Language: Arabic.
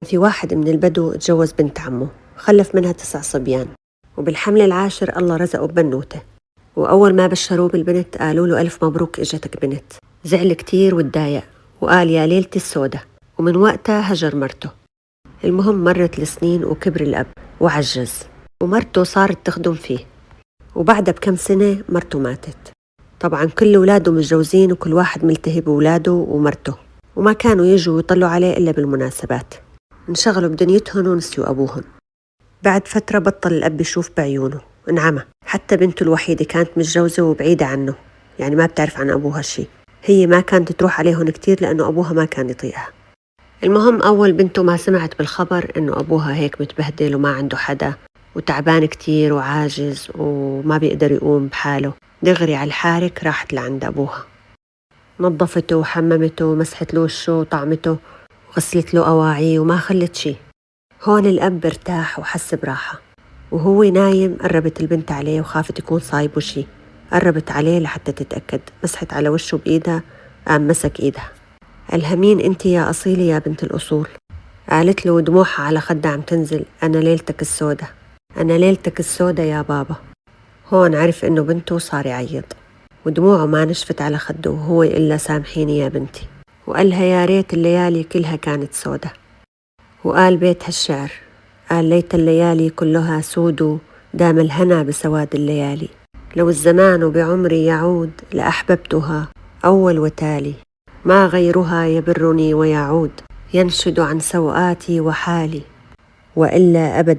في واحد من البدو اتجوز بنت عمه، خلف منها 9 صبيان، وبالحمل العاشر الله رزقه ببنوته. وأول ما بشروه بالبنت قالوا له ألف مبروك إجتك بنت. زعل كتير واتضايق وقال يا ليلتي السودة، ومن وقتها هجر مرته. المهم مرت السنين وكبر الأب وعجز، ومرته صارت تخدم فيه، وبعدها بكم سنة مرته ماتت. طبعا كل ولاده متجوزين وكل واحد ملتهي بولاده ومرته، وما كانوا يجوا يطلوا عليه إلا بالمناسبات. انشغلوا بدنيتهم ونسيوا أبوهم. بعد فترة بطل الأب يشوف بعيونه، انعمى. حتى بنته الوحيدة كانت متجوزة وبعيدة عنه، يعني ما بتعرف عن أبوها شي. هي ما كانت تروح عليهم كتير لأنه أبوها ما كان يطيقها. المهم أول بنته ما سمعت بالخبر إنه أبوها هيك متبهدل وما عنده حدا وتعبان كتير وعاجز وما بيقدر يقوم بحاله، دغري على الحارك راحت لعند أبوها، نظفته وحممته ومسحت له وشه وطعمته وغسلت له أواعيه وما خلت شي. هون الأب ارتاح وحس براحة. وهو نايم قربت البنت عليه وخافت يكون صايبه شي، قربت عليه لحتى تتأكد، مسحت على وشه بإيدها، قام مسك إيدها. قالها مين أنت يا أصيلة يا بنت الأصول؟ قالت له ودموعها على خدها عم تنزل أنا ليلتك السودة، أنا ليلتك السودة يا بابا. هون عرف إنه بنته صار يعيط، ودموعه ما نشفت على خده وهو إلا سامحيني يا بنتي. وقالها يا ريت الليالي كلها كانت سودة. وقال بيت هالشعر، قال ليت الليالي كلها سود، دام الهنا بسواد الليالي. لو الزمان بعمري يعود لأحببتها أول وتالي، ما غيرها يبرني ويعود، ينشد عن سوآتي وحالي، وإلا أبد